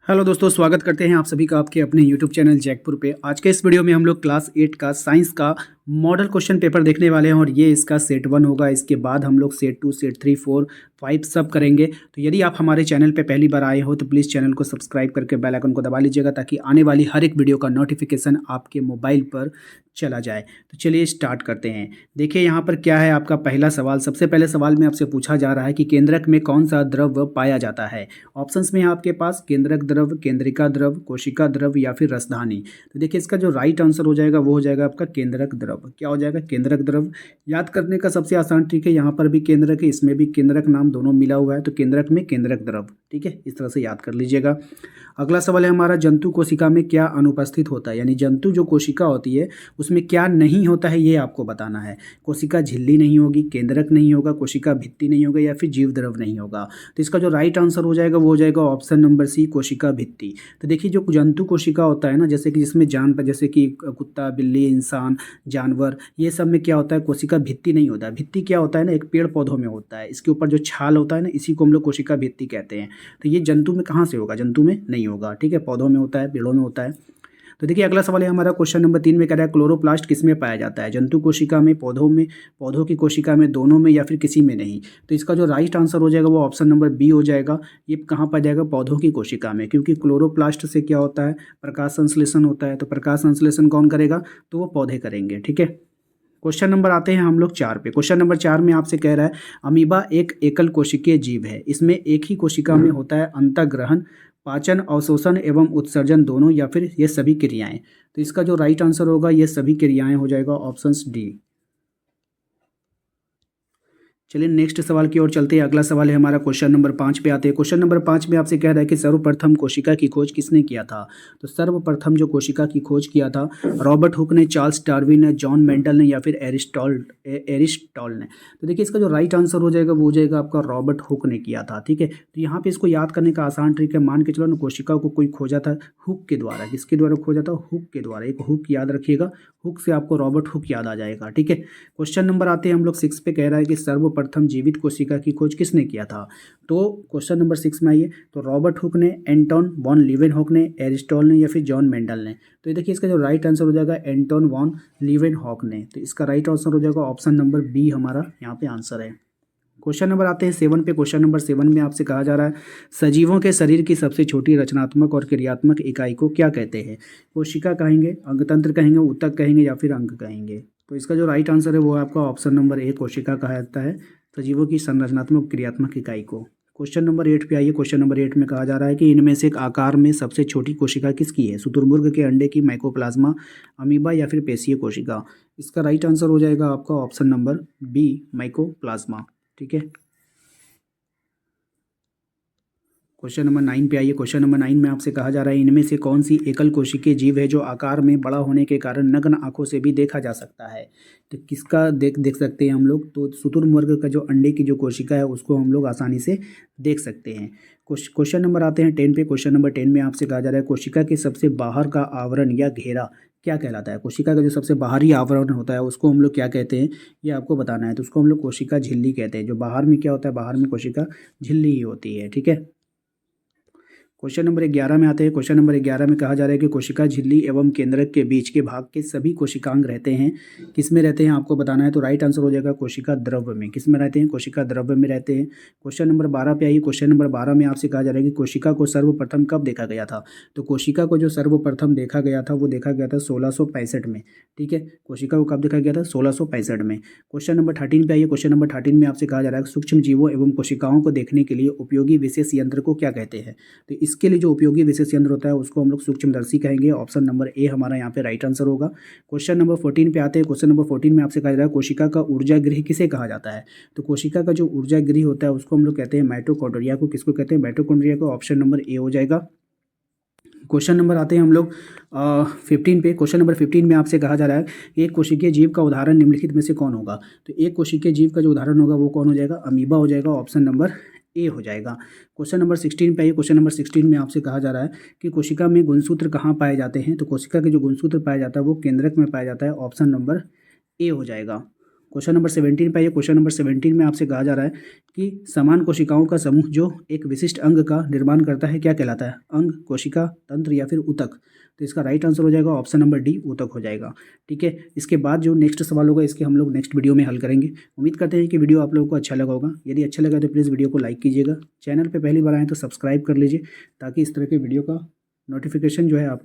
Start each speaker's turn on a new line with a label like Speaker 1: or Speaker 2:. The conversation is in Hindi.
Speaker 1: हेलो दोस्तों, स्वागत करते हैं आप सभी का आपके अपने यूट्यूब चैनल जैकपुर पे। आज के इस वीडियो में हम लोग क्लास 8 का साइंस का मॉडल क्वेश्चन पेपर देखने वाले हैं और ये इसका सेट 1 होगा। इसके बाद हम लोग सेट 2, सेट 3, 4, 5 सब करेंगे। तो यदि आप हमारे चैनल पे पहली बार आए हो तो प्लीज़ चैनल को सब्सक्राइब करके बेल आइकन को दबा लीजिएगा ताकि आने वाली हर एक वीडियो का नोटिफिकेशन आपके मोबाइल पर चला जाए। तो चलिए स्टार्ट करते हैं। देखिए यहाँ पर क्या है आपका पहला सवाल। सबसे पहले सवाल में आपसे पूछा जा रहा है कि केंद्रक में कौन सा द्रव पाया जाता है। ऑप्शंस में है आपके पास केंद्रक द्रव, केंद्रिका द्रव, कोशिका द्रव या फिर रसधानी। तो देखिए इसका जो राइट आंसर हो जाएगा वो हो जाएगा आपका केंद्रक द्रव। क्या हो जाएगा? केंद्रक द्रव। याद करने का सबसे आसान ट्रिक है, यहाँ पर भी केंद्रक है, इसमें भी केंद्रक नाम दोनों मिला हुआ है, तो केंद्रक में केंद्रक द्रव। ठीक है, इस तरह से याद कर लीजिएगा। अगला सवाल है हमारा, जंतु कोशिका में क्या अनुपस्थित होता है, यानी जंतु जो कोशिका होती है उसमें क्या नहीं होता है ये आपको बताना है। कोशिका झिल्ली नहीं होगी, केंद्रक नहीं होगा, कोशिका भित्ति नहीं होगा या फिर जीव द्रव नहीं होगा। तो इसका जो राइट आंसर हो जाएगा वो हो जाएगा ऑप्शन नंबर सी, कोशिका भित्ति। तो देखिए जो जंतु कोशिका होता है ना, जैसे कि जिसमें जान पर, जैसे कि कुत्ता, बिल्ली, इंसान, जानवर, ये सब में क्या होता है, कोशिका भित्ति नहीं होता है। भित्ति क्या होता है ना, एक पेड़ पौधों में होता है, इसके ऊपर जो छाल होता है ना, इसी को हम लोग कोशिका भित्ति कहते हैं। तो ये जंतु में कहाँ से होगा? जंतु में नहीं होगा। ठीक है, पौधों में होता है, पेड़ों में होता है। तो देखिए अगला सवाल है हमारा क्वेश्चन नंबर 3 में कह रहा है क्लोरोप्लास्ट किसमें पाया जाता है? जंतु कोशिका में, पौधों की कोशिका में, दोनों में या फिर किसी में नहीं। तो इसका जो राइट आंसर हो जाएगा वो ऑप्शन नंबर बी हो जाएगा। ये कहाँ पाया जाएगा? पौधों की कोशिका में, क्योंकि क्लोरोप्लास्ट से क्या होता है, प्रकाश संश्लेषण होता है। तो प्रकाश संश्लेषण कौन करेगा? तो वो पौधे करेंगे। ठीक है, क्वेश्चन नंबर आते हैं हम लोग 4 पे। क्वेश्चन नंबर 4 में आपसे कह रहा है अमीबा एक एकल कोशिकीय जीव है, इसमें एक ही कोशिका में होता है अंतःग्रहण, पाचन, अवशोषण एवं उत्सर्जन दोनों या फिर ये सभी क्रियाएं। तो इसका जो राइट आंसर होगा ये सभी क्रियाएं हो जाएगा, ऑप्शन डी। चलिए नेक्स्ट सवाल की ओर चलते हैं। अगला सवाल है हमारा क्वेश्चन नंबर 5 पे आते हैं। क्वेश्चन नंबर 5 में आपसे कह रहा है कि सर्वप्रथम कोशिका की खोज किसने किया था? तो सर्वप्रथम जो कोशिका की खोज किया था, रॉबर्ट हुक ने, चार्ल्स डार्विन ने, जॉन मेंडल ने या फिर एरिस्टॉल ने। तो देखिए इसका जो राइट आंसर हो जाएगा वो हो जाएगा आपका रॉबर्ट हुक ने किया था। ठीक है, तो यहाँ पे इसको याद करने का आसान ट्रिक है। मान के चलो ना, कोशिका को कोई खोजा था हुक के द्वारा। किसके द्वारा खोजा था? हुक के द्वारा। एक हुक याद रखिएगा, हुक से आपको रॉबर्ट हुक याद आ जाएगा। ठीक है, क्वेश्चन नंबर आते हैं हम लोग 6 पे। कह रहा है कि सर्वप्रथम जीवित कोशिका की खोज किसने किया था? तो क्वेश्चन नंबर 6 में आइए, तो रॉबर्ट हुक ने, एंटोन वॉन लीवेनहॉक ने, एरिस्टॉल ने या फिर जॉन मेंडल ने। तो ये देखिए इसका जो राइट आंसर हो जाएगा एंटोन वॉन लीवेनहॉक ने। तो इसका राइट आंसर हो जाएगा ऑप्शन नंबर बी, हमारा यहाँ पे आंसर है। क्वेश्चन नंबर आते हैं 7 पे। क्वेश्चन नंबर 7 में आपसे कहा जा रहा है सजीवों के शरीर की सबसे छोटी रचनात्मक और क्रियात्मक इकाई को क्या कहते हैं? कोशिका कहेंगे, अंगतंत्र कहेंगे, ऊतक कहेंगे या फिर अंग कहेंगे। तो इसका जो राइट आंसर है वो आपका ऑप्शन नंबर ए, कोशिका कहा जाता है सजीवों की संरचनात्मक क्रियात्मक इकाई को। क्वेश्चन नंबर 8 पे आइए। क्वेश्चन नंबर 8 में कहा जा रहा है कि इनमें से एक आकार में सबसे छोटी कोशिका किसकी है? शुतुरमुर्ग के अंडे की, माइकोप्लाज्मा, अमीबा या फिर पेशीय कोशिका। इसका राइट आंसर हो जाएगा आपका ऑप्शन नंबर बी, माइकोप्लाज्मा। ठीक है, क्वेश्चन नंबर 9 पे आइए। क्वेश्चन नंबर 9 में आपसे कहा जा रहा है इनमें से कौन सी एकल कोशिकीय जीव है जो आकार में बड़ा होने के कारण नग्न आंखों से भी देखा जा सकता है? तो किसका देख सकते हैं हम लोग? तो शुतुरमुर्ग का जो अंडे की जो कोशिका है उसको हम लोग आसानी से देख सकते हैं। क्वेश्चन नंबर आते हैं 10 पे। क्वेश्चन नंबर 10 में आपसे कहा जा रहा है कोशिका के सबसे बाहर का आवरण या घेरा क्या कहलाता है? कोशिका का जो सबसे बाहरी आवरण होता है उसको हम लोग क्या कहते हैं, ये आपको बताना है। तो उसको हम लोग कोशिका झिल्ली कहते हैं। जो बाहर में क्या होता है, बाहर में कोशिका झिल्ली ही होती है। ठीक है, क्वेश्चन नंबर 11 में आते हैं। क्वेश्चन नंबर 11 में कहा जा रहा है कि कोशिका झिल्ली एवं केंद्रक के बीच के भाग के सभी कोशिकांग रहते हैं, किस में रहते हैं आपको बताना है। तो राइट आंसर हो जाएगा कोशिका द्रव्य में। किस में रहते हैं? कोशिका द्रव्य में रहते हैं। क्वेश्चन नंबर 12 पे आइए। क्वेश्चन नंबर 12 में आपसे कहा जा रहा है कि कोशिका को सर्वप्रथम कब देखा गया था? तो कोशिका को जो सर्वप्रथम देखा गया था वो देखा गया था 1665 में। ठीक है, कोशिका को कब देखा गया था? 1665 में। क्वेश्चन नंबर 13 पे आइए। क्वेश्चन नंबर 13 में आपसे कहा जा रहा है सूक्ष्म जीवों एवं कोशिकाओं को देखने के लिए उपयोगी विशेष यंत्र को क्या कहते हैं? तो इसके लिए जो उपयोगी विशेष यंत्र होता है उसको हम लोग सूक्ष्मदर्शी कहेंगे। ऑप्शन नंबर ए हमारा यहाँ पे राइट आंसर होगा। क्वेश्चन नंबर 14 पे आते हैं। क्वेश्चन नंबर 14 में आपसे कहा जा रहा है कोशिका का ऊर्जा गृह किसे कहा जाता है? तो कोशिका का जो ऊर्जा गृह होता है उसको हम लोग कहते हैं माइटोकॉन्ड्रिया को। किसको कहते हैं? माइटोकॉन्ड्रिया को। ऑप्शन नंबर ए हो जाएगा। क्वेश्चन नंबर आते हैं हम लोग 15 पे। क्वेश्चन नंबर 15 में आपसे कहा जा रहा है एक कोशिकीय जीव का उदाहरण निम्नलिखित में से कौन होगा? तो एक कोशिकीय जीव का जो उदाहरण होगा वो कौन हो जाएगा? अमीबा हो जाएगा। ऑप्शन नंबर ए हो जाएगा। क्वेश्चन नंबर 16 पे आइए। क्वेश्चन नंबर 16 में आपसे कहा जा रहा है कि कोशिका में गुणसूत्र कहाँ पाए जाते हैं? तो कोशिका के जो गुणसूत्र पाया जाता है वो केंद्रक में पाया जाता है। ऑप्शन नंबर ए हो जाएगा। क्वेश्चन नंबर 17 पे आइए। क्वेश्चन नंबर 17 में आपसे कहा जा रहा है कि समान कोशिकाओं का समूह जो एक विशिष्ट अंग का निर्माण करता है क्या कहलाता है? अंग, कोशिका, तंत्र या फिर ऊतक? तो इसका राइट आंसर हो जाएगा ऑप्शन नंबर डी, ऊतक हो जाएगा। ठीक है, इसके बाद जो नेक्स्ट सवाल होगा इसके हम लोग नेक्स्ट वीडियो में हल करेंगे। उम्मीद करते हैं कि वीडियो आप लोगों को अच्छा लगा होगा। यदि अच्छा लगा तो प्लीज़ वीडियो को लाइक कीजिएगा। चैनल पर पहली बार आएँ तो सब्सक्राइब कर लीजिए ताकि इस तरह के वीडियो का नोटिफिकेशन जो है आपके